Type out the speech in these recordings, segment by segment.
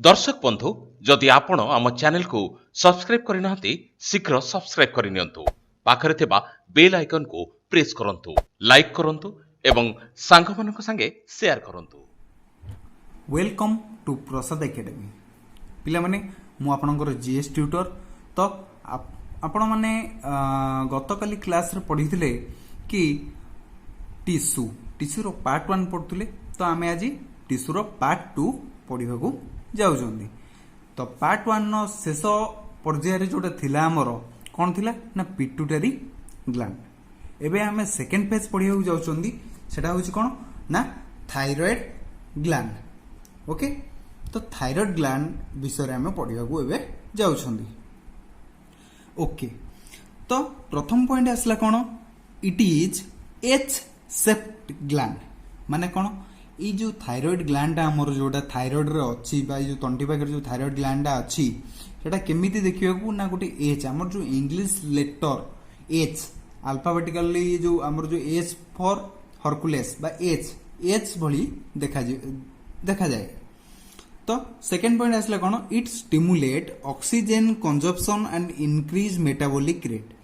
दर्शक बंधु जदि आपण आम चैनल को सब्सक्राइब करना शीघ्र सब्सक्राइब करनी पाखरे थिबा बेल आइकन को प्रेस करंतु लाइक करंतु एवं सांग मानक संगे शेयर करंतु। वेलकम टू प्रसाद एकेडमी पिला माने मु आपनकर जीएस ट्यूटर तो आपण माने गतकाली क्लास रे पढ़िथिले कि टिश्यू रो पार्ट 1 पढ़ुले तो आमे आज टिश्यू रो पार्ट 2 पढ़िबा को जाउछोंदी। तो पार्ट 1 नो शेष पर्याय रे जोटा थिला हमर कोन थिला ना पिट्यूटरी ग्लैंड। एबे हमें सेकंड पेज पढ़िबा को जाउछोंदी सेटा होछि कोन ना थायराइड ग्लैंड। ओके तो थायराइड ग्लैंड विषय आम पढ़ा को एबे जाउछंदी। ओके तो प्रथम पॉइंट आसला कोन it is H shaped gland माने कोन ई जो थायराइड ग्लैंड हमर जोटा थायराइड रे अछि बा जो तंटी पाखर जो थायराइड ग्लैंड अछि सेटा केमिति देखिबा को ना गोटे एच हमर जो इंग्लिश लेटर एच अल्फाबेटिकली जो हमर जो एच फॉर हरकुलेस बा एच भली देखा जाए। तो सेकेंड पॉइंट आसला कोन it stimulate oxygen consumption and increase metabolic rate.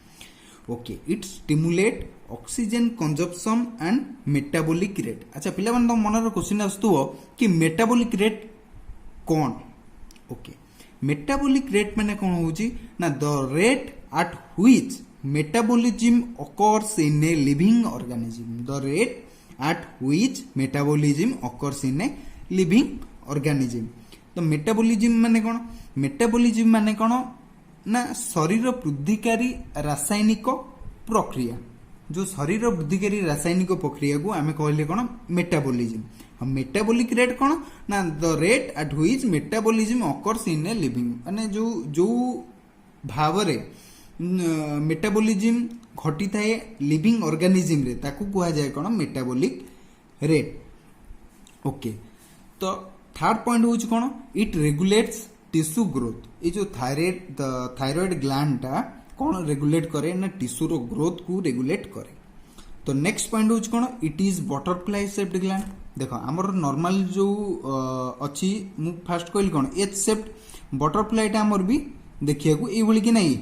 Okay it stimulate oxygen consumption and metabolic rate. अच्छा पिला मन मन रो क्वेश्चन आस्तुओ कि मेटाबॉलिक रेट कोन। ओके मेटाबॉलिक रेट माने कोन होची ना the rate at which metabolism occurs in a living organism। The rate at which metabolism occurs in a living organism। तो मेटाबॉलिज्म माने कोन मेटाबॉलिज्म माने कोन ना शरीर वृद्धिकारी रासायनिक प्रक्रिया जो शरीर वृद्धिकारी रासायनिक प्रक्रिया को आमे कहले कोन मेटाबॉलिज्म। हम मेटाबॉलिक रेट कोन ना the rate at which metabolism occurs in a living माने जो भाव रे मेटाबॉलिज्म घटी थाए लिविंग ऑर्गेनिज्म रे ताकू कहा जाय कोन मेटाबॉलिक रेट। ओके तो थर्ड पॉइंट होची कोन इट रेगुलेट्स टिश्यू ग्रोथ। ये जो थायराइड ग्लैंड टा कोन रेगुलेट करे ना टिश्यू रो ग्रोथ को रेगुलेट करे। तो नेक्स्ट पॉइंट होची कोन it is butterfly shaped gland. देखो हमर नॉर्मल जो अछि मु फर्स्ट कहली कोन एच शेप्ड बटरफ्लाई टा हमर भी देखिया को ए भली कि नहीं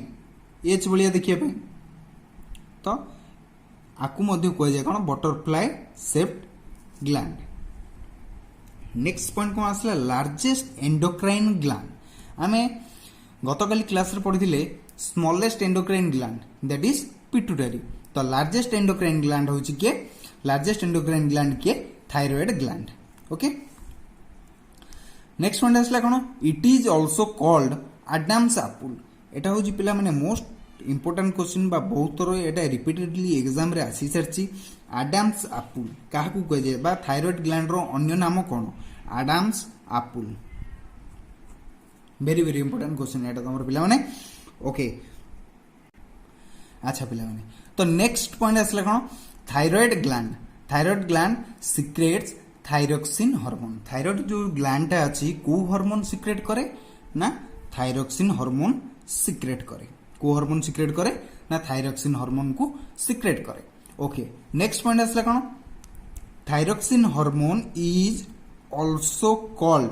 एच भलिया देखिया पे तो आकु मध्य कह जाय कोन butterfly shaped gland. Next point कौन आसला लार्जेस्ट एंडोक्राइन ग्लैंड। आमे गतकाली क्लास रे पढ़िथिले smallest endocrine gland that is pituitary. तो लार्जेस्ट एंडोक्राइन ग्लैंड होची के लार्जेस्ट एंडोक्राइन ग्लैंड के thyroid gland. Okay next point आसला कोन it is also called Adam's apple. एटा होची पिला माने मोस्ट इंपोर्टेंट क्वेश्चन बा बहुत थरो एटा रिपीटेडली एग्जाम रे आसी सरची। आडम्स एप्पल काहाकू कह जाय बा थायराइड ग्लैंड रो अन्य नाम कोन Adam's apple. Very very important question एटा तमर पिला माने। ओके अच्छा पिला माने तो नेक्स्ट पॉइंट आसला कोन thyroid gland secretes thyroxine hormone. Thyroid जो ग्लैंड टा अछि को हार्मोन सीक्रेट करे ना थायरोक्सिन हार्मोन सीक्रेट करे। को हार्मोन सीक्रेट करे ना थायरोक्सिन हार्मोन को सीक्रेट करे। ओके नेक्स्ट पॉइंट आसला कोन thyroxine hormone is also called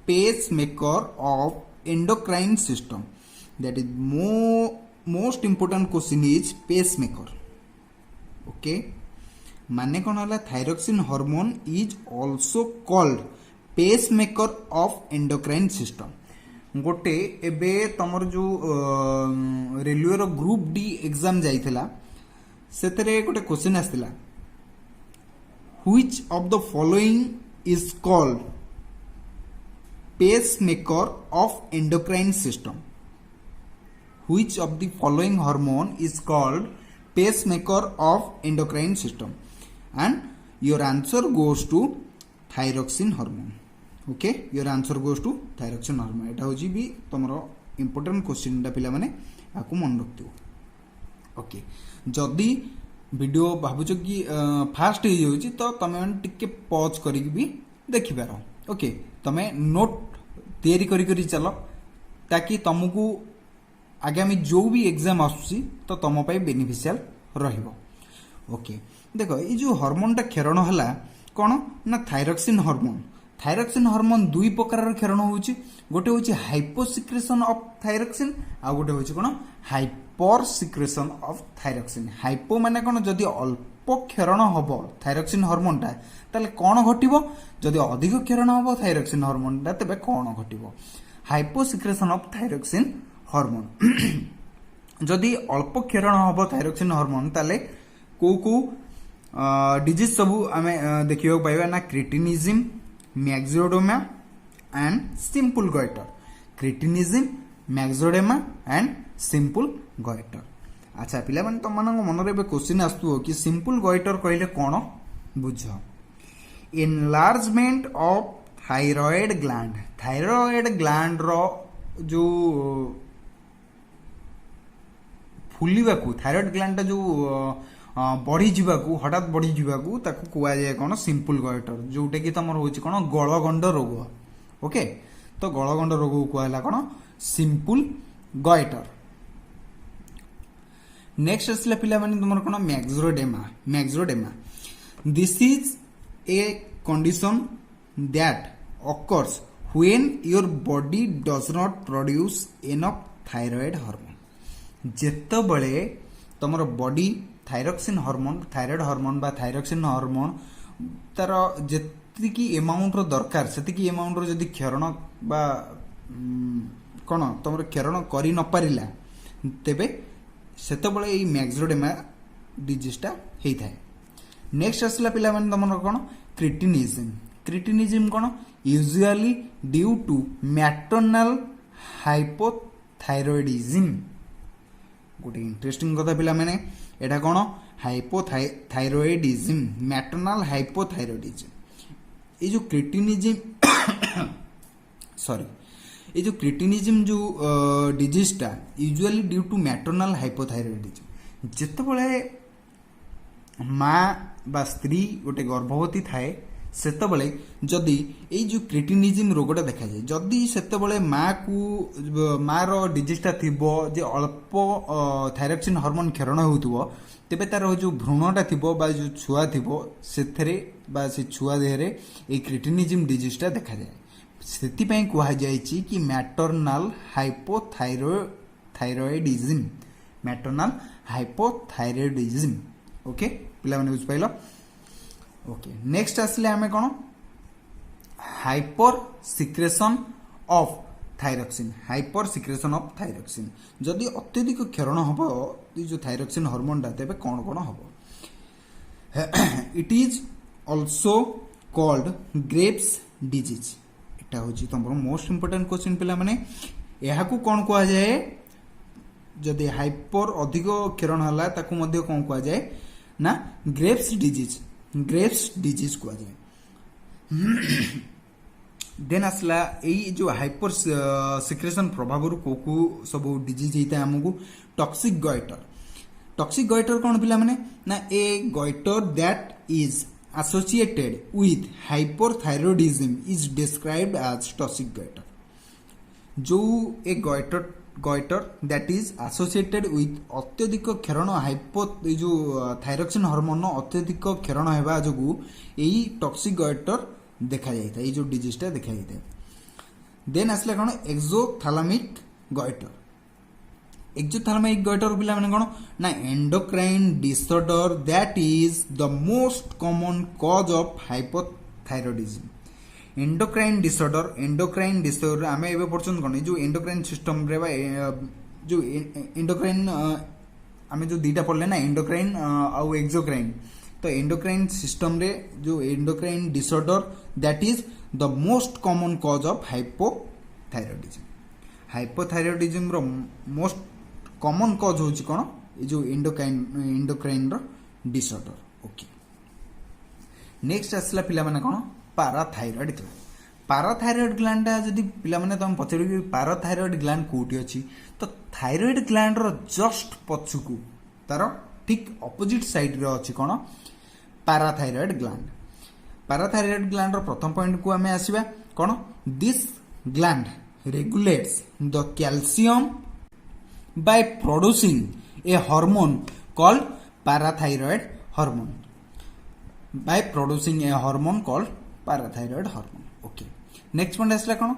pacemaker of endocrine system. That is most important question is pacemaker. Okay माने कोन होला thyroxine hormone is also called pacemaker of endocrine system. गोटे एबे तमर जो रेलवे रो ग्रुप डी एग्जाम जाइथिला सेतरे गोटे क्वेश्चन आस्तिला which of the following is called pacemaker of endocrine system. Which of the following hormone is called pacemaker of endocrine system and your answer goes to thyroxine hormone. Okay your answer goes to thyroxine hormone. एटा होजी भी तमरो important question डा पिला माने आकु मन रखतियो। Okay जदी video भाबुछ कि fast हो जाउची तो तमे टिके पॉज करी भी देखि पारो। ओके तमे नोट तैयारी करी चलो ताकि तुमको आगामी जो भी एग्जाम आसुची तो तुम पाई बेनिफिशियल रहिबो। ओके देखो ये जो हार्मोन टा क्षरण हला कौन ना थायरोक्सिन हार्मोन। थायरक्सिन हार्मोन दुई प्रकार क्षरण होउची गोटे होउची हाइपोसिक्रेशन ऑफ थायरक्सिन आ गोटे होउची कोन hyper secretion of thyroxine hypo माने कोन जदी अल्प क्षरण हबो थायरक्सिन हार्मोन ता ताले कोन घटिबो जदी अधिक क्षरण हबो थायरक्सिन हार्मोन ता तबे कोन घटिबो हाइपोसिक्रेशन ऑफ थायरक्सिन हार्मोन जदी अल्प क्षरण हबो थायरक्सिन हार्मोन ताले को डिजीज सब आमे देखियो पाइबा ना cretinism myxoedema and simple goitre cretinism myxoedema and simple goitre अच्छा पिला माने तुम मानक मन रे क्वेश्चन आस्तु कि सिंपल गॉइटर कहले कोन बुझ एनलार्जमेंट ऑफ थायराइड ग्लैंड रो जो फुलिबा को थायराइड ग्लैंड जो बढ़ी जीवाकू हठात बढ़ी जीवाकू ताकू कुआ जाए कौन सिंपल गॉइटर जोटा कि तुम होची कौन गलगंड रोग ओके तो गलगंड रोग को कहला कौन सिंपल गॉइटर नेक्स्ट असला पिला माने तुमर कौन myxoedema this is a condition that occurs when your body does not produce enough thyroid hormone जेतबळे तमर बॉडी थायरक्सिन हार्मोन बा थायरक्सिन हार्मोन तार जेतिकी अमाउंट रो दरकार सेतिकी अमाउंट रो जदी क्षरण बा कोन तमर क्षरण करि न परिला तेबे सेतबळे ए मैक्सियोडेमा डिजीजटा हेइ थाए नेक्स्ट असला पिला माने तमर कोन क्रिटिनिज्म कोन usually due to maternal hypothyroidism गोटे इंटरेस्टिंग कथा पिला माने एटा कोन हाइपोथायरॉयडिज्म मैटरनल हाइपोथायरॉयडिज्म ए जो क्रिटिनिज्म सॉरी ये जो क्रिटिनिज्म जो डिजीजटा usually due to maternal hypothyroidism जेतेबेले माँ बा स्त्री गोटे गर्भवती थाए सेतबले जदि ए जो क्रिटिनिज्म रोगटा देखा जाए जदि सेतबले माँ को माँ रो डिजीजटा थिबो जे अल्प थायरक्सिन हार्मोन क्षरण होउतबो तेबे तार जो भ्रूणटा थिबो बा जो छुआ थिबो सेथरे बा से छुआ देहरे ए क्रिटिनिज्म डिजीजटा देखा जाए सेति पई कुहा जायछि कि मैटरनल हाइपोथायरॉयडिज्म ओके पिला माने बुझ पाइलो ओके नेक्स्ट आसले आमे कोन हाइपर सिक्रेशन ऑफ थायरक्सिन जदि अत्यधिक क्षरण हबो जो थायरक्सिन हार्मोन दा तेबे कोन कोन हबो it is also called Graves disease एटा होची तमरो मोस्ट इंपोर्टेंट क्वेश्चन पिला माने एहा को कोन कुआ जाए जदि हाइपर अधिक क्षरण हला ताकू मध्ये कोन कुआ जाए ना ग्रेव्स डिजीज कुआ जाए देन असला ए जो हाइपर सिक्रेशन प्रभाव को सब डिजीज होता हमको टॉक्सिक गॉइटर कौन पिला माने ना a goitre that is associated with hypothyroidism is described as toxic goitre जो a goitre that is associated with अत्यधिक क्षरण हाइपो जो थायरक्सिन हार्मोन अत्यधिक क्षरण हेबा जोगु एई टॉक्सिक गॉइटर देखा जाता है जो डिजीजटा देखा जाता है देन आसला कौन एक्सोथैलामिक गॉइटर पिला माने कौन ना endocrine disorder that is the most common cause of hypothyroidism endocrine disorder आमे एबे पढ़छन कोन जो एंडोक्राइन सिस्टम रे बा जो एंडोक्राइन आमे जो दीटा पढ़ले ना एंडोक्राइन आ एक्सोक्राइन तो एंडोक्राइन सिस्टम रे जो endocrine disorder that is the most common cause of hypothyroidism रो मोस्ट कॉमन कॉज होची कोन जो एंडोक्राइन रो डिसऑर्डर ओके नेक्स्ट आसला पिला माने कोन पाराथायरॉयड ग्लैंड जदि पिला माने तुम पचरि कि पाराथायरॉयड ग्लैंड कोठी अछि तो थायरॉयड ग्लैंड रो जस्ट पछुकू तार ठीक ऑपोजिट साइड रे अछि कोन पाराथायरॉयड ग्लैंड रो प्रथम पॉइंट को हमें आसीबा कोन this gland regulates the calcium by producing a hormone called parathyroid hormone okay next point आसला कौन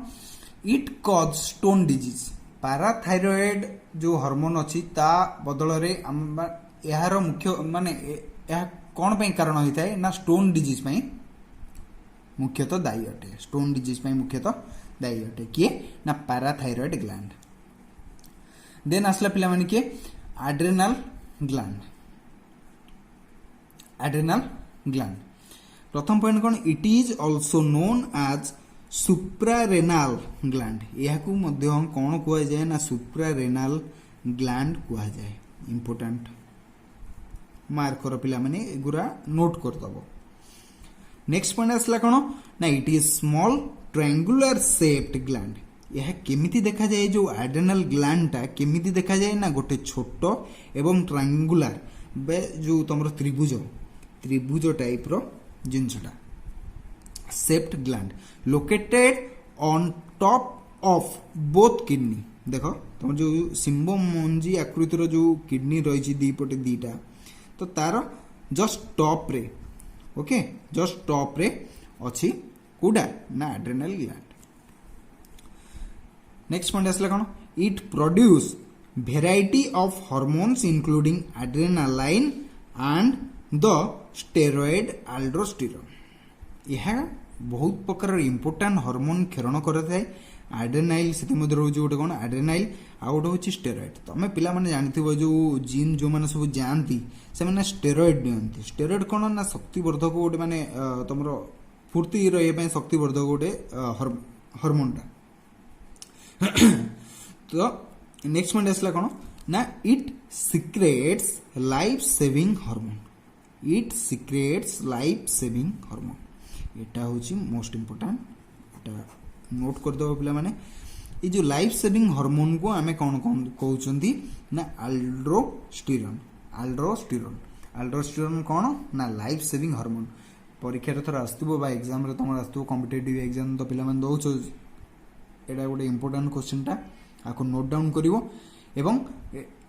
it cause stone disease parathyroid जो हार्मोन अच्छी ता बदल रे यार मुख्य माने यह कौन पे कारण होता है ना स्टोन डिजीज पे मुख्यतः दायी अटे स्टोन डिजीज पे मुख्यतः दायी अटे किए ना पाराथायरॉइड ग्लैंड देन आसला पिला माने किए एड्रेनल ग्लैंड प्रथम पॉइंट कौन it is also known as suprarenal gland यह कौन कह जाए ना सुप्रारेनाल ग्लैंड कह जाए इंपोर्टेंट मार्क कर पिला माने एगुरा नोट कर दबो नेक्स्ट पॉइंट आसला कौन ना it is small triangular shaped gland यह केमिति देखा जाए जो एड्रेनल ग्लैंड टा केमिति देखा जाए ना गोटे छोट एवं ट्रायंगुलर बे जो तुम त्रिभुज टाइप रो जिनसटा shaped gland located on top of both kidney देखो तुम जो सिंबो मंजी आकृतिर जो किडनी रही दी पटे दीटा तो तार जस्ट टॉप रे ओके जस्ट टॉप रे अच्छी कोडा ना एड्रेनल ग्लैंड नेक्स्ट पॉइंट आसला कौन it produce variety of hormones including adrenaline and the steroid aldosterone यह बहुत प्रकार इंपोर्टेंट हार्मोन खेरण करता है एड्रेनाइल से रोज गोटे कौन एड्रेनाइल आउ गोटे हूँ स्टेरॉइड तुम पे जानते जो जिम जो मैंने सब जाती से स्टेरॉइड दिखती स्टेरॉइड कौन ना शक्तिवर्धक गोटे माने तुम फुर्ती रही शक्तिवर्धक गोटे हार्मोनटा तो नेक्स्ट पॉइंट आसला कौन ना it secretes life saving hormone it secretes life saving hormone एटा होची मोस्ट इंपोर्टेंट एटा नोट कर दो पिला माने ये जो लाइफ सेविंग हार्मोन को आमे कौन कौन कहउचंदी ना एल्ड्रोस्टेरोन एल्ड्रोस्टेरोन कौन ना लाइफ सेविंग हार्मोन परीक्षा थोड़ा आसथिबो बा एग्जाम रे तुम आसथिबो कॉम्पिटिटिव एग्जाम तो पिला माने दउछो एटा गोटे इंपोर्टेंट क्वेश्चन टा आको नोट डाउन करिवो एवं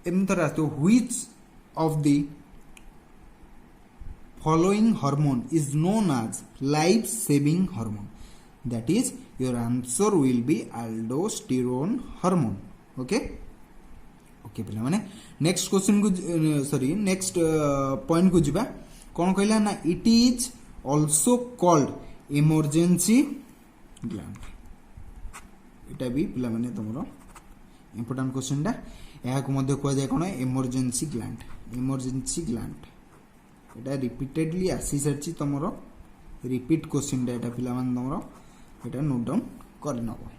एम थोड़ा आसथिबो which of the following hormone is known as life saving hormone that is your answer will be aldosterone hormone okay पिला माने नेक्स्ट क्वेश्चन को सॉरी नेक्स्ट पॉइंट को जिबा कोन कहला ना it is also called emergency gland एटा भी पिला माने तमरो इंपोर्टेंट क्वेश्चन दा या को मध्ये कहया जाय कोन इमरजेंसी ग्लैंड एटा रिपीटेडली आसी सरची तमरो रिपीट क्वेश्चन डेटा पिला मान तमरो एटा नोट डाउन कर नबो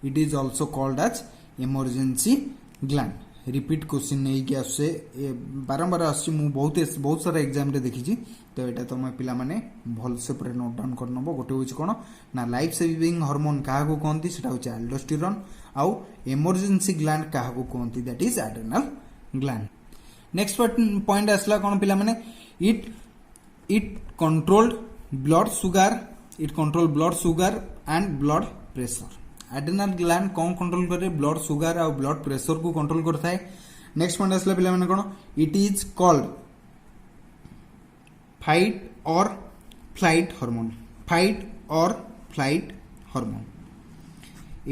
it is also called as emergency gland repeat question नै कि आसे बारंबार आसी मु बहुत सारा एग्जाम रे देखिछि तो एटा तम पिला माने भल से पूरा नोट डाउन कर नबो गोटे होछि कोन ना लाइफ सेविंग हार्मोन काहा को कहंती सेटा होछि एल्डोस्टेरोन आउ इमरजेंसी ग्लैंड काहा को कहंती that is adrenal gland next point आसला कौन पिला माने it control blood sugar and blood pressure adrenal gland कौन कंट्रोल करे ब्लड सुगर और ब्लड प्रेशर को कंट्रोल करता है नेक्स्ट पॉइंट आसला पिला माने कौन it is called fight or flight hormone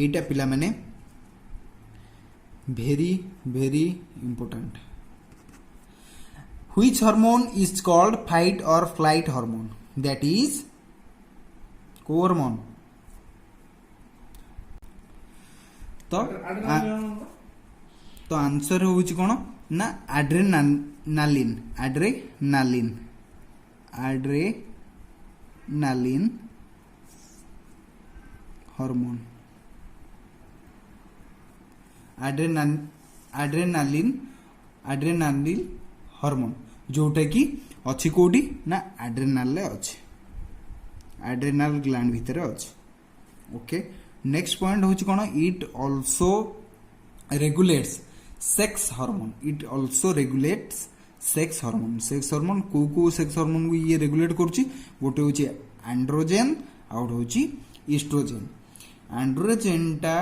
एटा पिला माने very very important Which hormone is called fight or flight hormone? That is hormone. तो आंसर होउची कोन ना एड्रेनालिन हार्मोन एड्रेनालिन हार्मोन जोटा कि अच्छी कोडी ना एड्रेनाल अच्छे एड्रेनाल ग्लैंड भितर अच्छे ओके नेक्स्ट पॉइंट होची कोन it also regulates sex hormone को सेक्स हार्मोन को ये रेगुलेट करछि गोटे होची एंड्रोजेन आउट होची ईस्ट्रोजेन एंड्रोजेन टा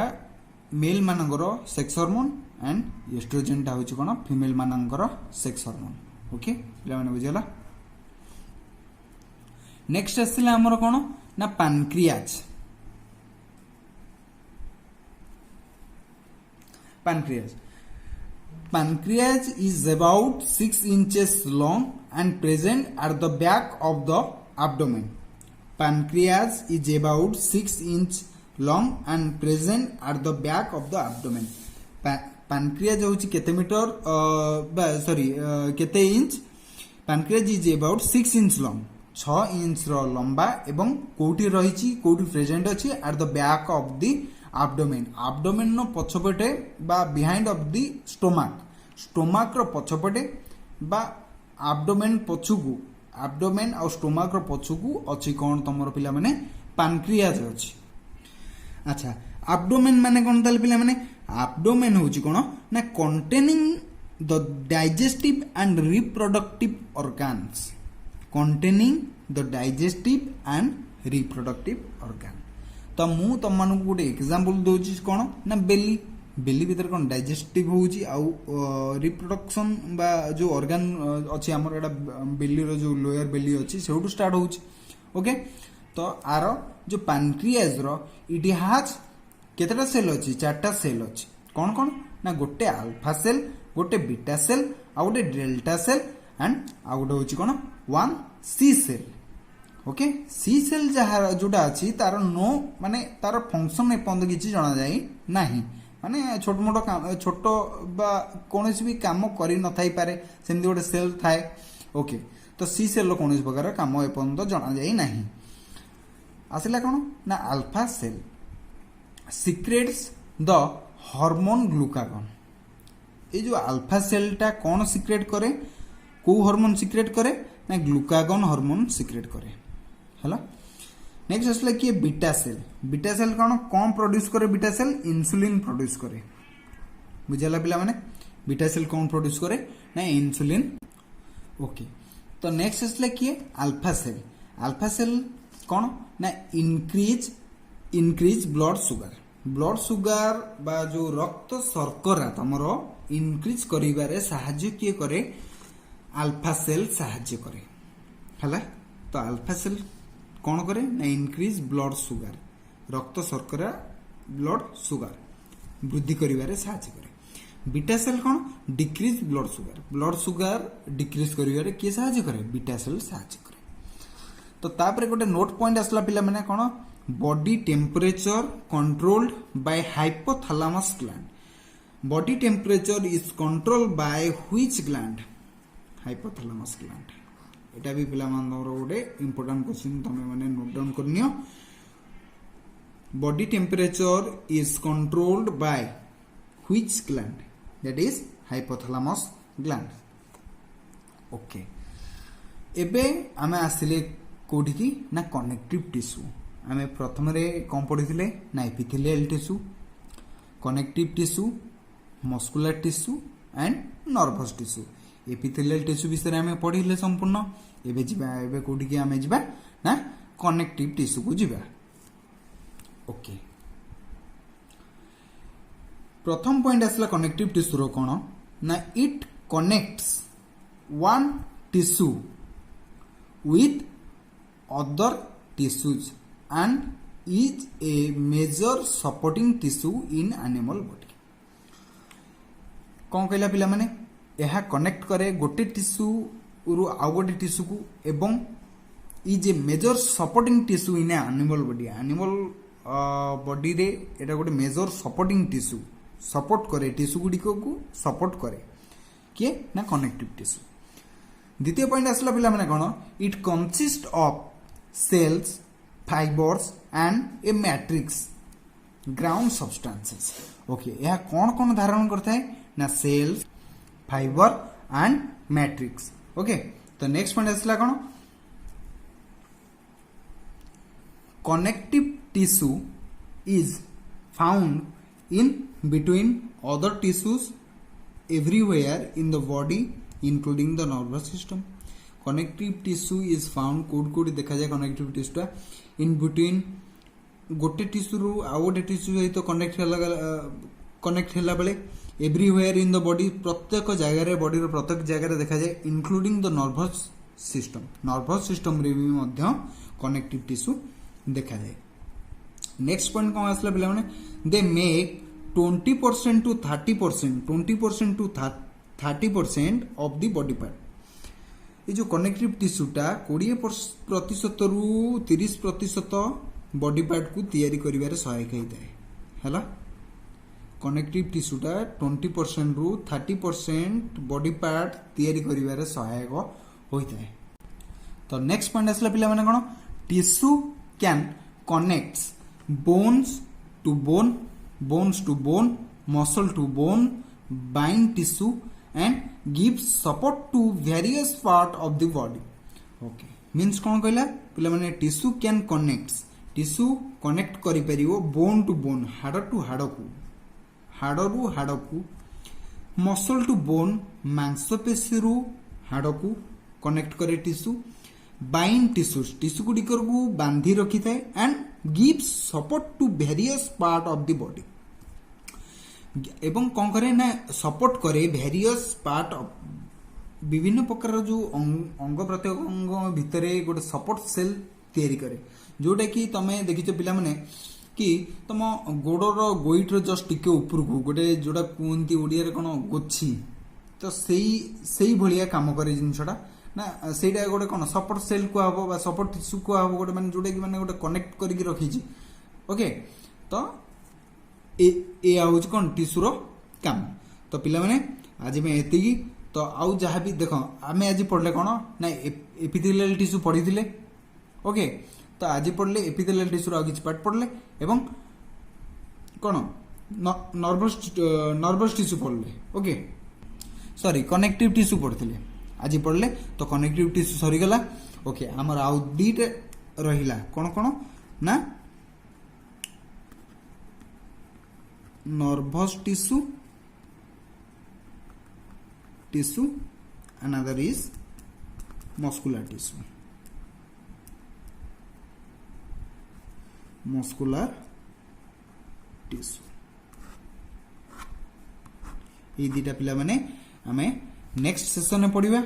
मेल मानकर सेक्स हार्मोन एंड एस्ट्रोजेन टा होची कोन फीमेल मानकर सेक्स हार्मोन ओके पिला माने बुझला नेक्स्ट आसिला हमर कोन ना pancreas. Pancreas. Pancreas is about 6 inches long and present at the back of the abdomen. Pancreas is about 6 inch long and present at the back of the abdomen. Pancreas होची केते metre sorry केते inch. Pancreas is about 6 inch long. 6 inch रो लंबा एवं कोठी रहिची कोठी present अछि at the back of the abdomen. Abdomen नो पछपटे बा behind of the stomach. Stomach रो पछपटे बा abdomen पछुकु abdomen और stomach रो पछुकु अछि कोन तमरो पिला माने pancreas अछि. अच्छा abdomen माने कोन ताल पिला माने abdomen होची कोन ना containing the digestive and reproductive organs. Containing the digestive and reproductive organ. तो मु तुम मानक गोटे एग्जांपल दोची कोन ना बेली. बेली भीतर कोन डाइजेस्टिव होची आउ रिप्रोडक्शन बा जो ऑर्गन अछि हमर एटा बेली रो जो लोअर बेली अछि सेउटू स्टार्ट होची. ओके तो आरो जो पैनक्रियाज रो इट हैज केतेटा सेल अछि. 4टा सेल अछि. कोन कोन ना गोटे अल्फा सेल, गोटे बीटा सेल, आ गोटे डेल्टा सेल एंड आ गोटे होची कोन 1 C cell. Okay C cell जहा जोटा अछि तार नो माने तार फंक्शन एपंद किछि जणा जाई नाही. माने छोट मोटो काम छोटो बा कोनोसी भी काम करि न थाई पारे सेमि गोटे सेल थाए. ओके तो सी सेल रो कोनोसी प्रकार काम एपंद जणा जाई नाही. आसिला कोन ना alpha cell secretes the hormone glucagon. ये जो अल्फा सेलटा कौन सिक्रेट करे, को हार्मोन सिक्रेट करे ना ग्लूकागन हार्मोन सिक्रेट करे. हैला नेक्स्ट असला कि बीटा सेल. बीटा सेल कौन प्रोड्यूस करे. बीटा सेल इंसुलिन प्रोड्यूस करे. बुझला पिला माने बीटा सेल कौन प्रोड्यूस करे ना इंसुलिन. ओके तो नेक्स्ट असला कि अल्फा सेल. अल्फा सेल कौन ना increase blood sugar. Blood sugar बा जो रक्त शर्करा तमरो इंक्रीज करिबारे सहाय्य किए करे अल्फा सेल सहाय्य करे. हला तो अल्फा सेल कौन करे ना इंक्रीज ब्लड सुगर रक्त शर्करा ब्लड सुगर वृद्धि करिबारे सहाय्य करे. बीटा सेल कौन डिक्रीज ब्लड सुगर डिक्रीज करिबारे के सहाय्य करे बीटा सेल सहाय्य करे. तो तापरे गोटे नोट पॉइंट असला पिला माने कौन body temperature controlled by hypothalamus gland. Body temperature is controlled by which gland? Hypothalamus gland. एटा भी पिला मान गोटे इंपोर्टेंट क्वेश्चन तमे माने नोट डाउन करनियो. Body temperature is controlled by which gland? That is hypothalamus gland. Okay. एबे आमे आसिले कोठी की ना कनेक्टिव टिश्यू. आमे प्रथम रे कौन पढ़ी ना epithelial tissue, connective tissue, muscular tissue and nervous tissue. Epithelial tissue विषय आमे पढ़िले संपूर्ण. एबे जिबा एबे कोठी की आमे जिबा ना कनेक्टिव टिश्यू को जिबा. ओके प्रथम पॉइंट आसला कनेक्टिव टिश्यू रो कोन ना it connects one tissue with other tissues and is a major supporting tissue in animal body. कौन कहला पिला माने यह कनेक्ट करे गोटे टिश्यू रु आउ गोटे टिश्यू को एवं is a major supporting tissue in animal body. Animal body रे एटा गोटे मेजर सपोर्टिंग टिश्यू सपोर्ट करे टिश्यू गुडी को सपोर्ट करे के ना कनेक्टिव टिश्यू. द्वितीय पॉइंट आसला पिला माने कोन it consist of cells, fibers and a matrix ground substances. Okay यह कौन कौन धारण करता है ना cells, fiber and matrix. Okay तो नेक्स्ट पॉइंट आसला कौन connective tissue is found in between other tissues everywhere in the body including the nervous system. Connective tissue is found code code देखा जाए कनेक्टिव टिश्यूटा इन बिटवीन गोटे tissue रु आउ गोटे tissue सहित कनेक्ट होला बेले एवरीवेयर इन द बॉडी प्रत्येक जगह रे बॉडी रो प्रत्येक जगह रे देखा जाए including the nervous system. Nervous system रे भी मध्य कनेक्टिव टिश्यू देखा जाए। नेक्स्ट पॉइंट कौन आसला पिला माने they make 20% to 30% of the body part. ये जो कनेक्टिव टिश्यूटा 20% रु 30% बॉडी पार्ट को तैयारी करिवारे सहायक होता है हैला। कनेक्टिव टिश्यूटा 20% रु 30% बॉडी पार्ट तैयारी करिवारे सहायक होता है। तो नेक्स्ट पॉइंट आसला पिला माने कोन tissue can connects bones to bone, bones to bone, muscle to bone, bind tissue and give support to various part of the body. Okay, means कौन कहला पिला माने tissue can connects, tissue connect करि परिवो bone to bone, हाड़ to हाड़ को, हाड़ रु हाड़ को, muscle to bone, मांसपेशी रु हाड़ को कनेक्ट करे tissue, bind tissues, tissue गुडिकर को बांधी रखी थाए and gives support to various part of the body। एवं कौन करे ना सपोर्ट करे वेरियस पार्ट विभिन्न प्रकार जो अंग प्रत्यंग भितर गोटे सपोर्ट सेल तैयारी करे जोटा कि तमें देखिଛ पिला माने कि तुम गोड़र गोइटर जस्ट टिके ऊपर को गोटे जोटा कहती ओडिया रे कोन गोछि तो सेई भलिया काम करे जिनसटा ना सेटा गोटे कोन सपोर्ट सेल को हबो बा सपोर्ट टिश्यू को हबो गोटे माने जोटा कि माने गोटे कनेक्ट करके रखिछि। ओके तो ए आउज कौन टिश्यूर काम। तो पिला माने आज में एतिकी तो आउ जहाँ भी देख आम आज पढ़ले कौन ना एपिथेलियल टिश्यू पढ़ी थिले। ओके तो आज पढ़ले एपिथेलियल टिश्यूर आउ किछि पार्ट पढ़ले एवं कौन नर्वस टिश्यू पढ़ले। ओके सॉरी कनेक्टिव टिश्यू पढ़थिले आज पढ़ले तो कनेक्टिव टिश्यू सरी गला। ओके हमर आउ दीटा रहिला कौन कौन ना nervous tissue another is muscular tissue ये दीटा पिला माने आमे नेक्स्ट सेशन में पढ़िबा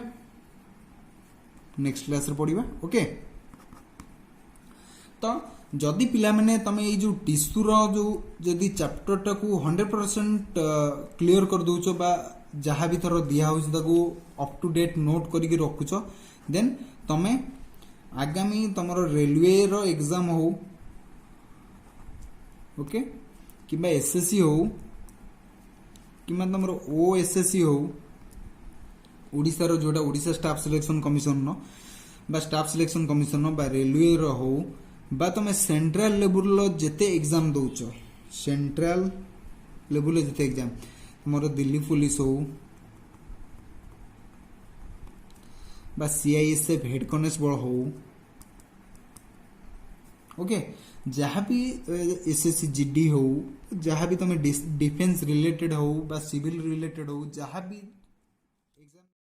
नेक्स्ट क्लास रे पढ़िबा। ओके तो जदि पिला माने तमे ये जो टिश्यू रो जो जदि चैप्टर टा को 100% क्लियर कर दोचो बा जहाँ भी थर दिया होउछ ताको अप टू डेट नोट करके रखुचो देन तमे आगामी तमरो रेलवे रो एग्जाम हो ओके किबा एसएससी हो किबा तमरो ओएसएससी हो ओडिसा रो जोटा ओडिसा स्टाफ सिलेक्शन कमिशन नो बा स्टाफ सिलेक्शन कमिशन नो बा रेलवे रो हो बा तुम सेंट्रल लेवल लो जेते एग्जाम दौच सेंट्रल लेवल जेते एग्जाम तुम दिल्ली पुलिस हो बा सीआईएसएफ हेड कॉन्स्टेबल हो ओके जहाँ भी एसएससी जीडी हो जहाँ भी तुम डिफेंस रिलेटेड हो बा सिविल रिलेटेड हो जहाँ भी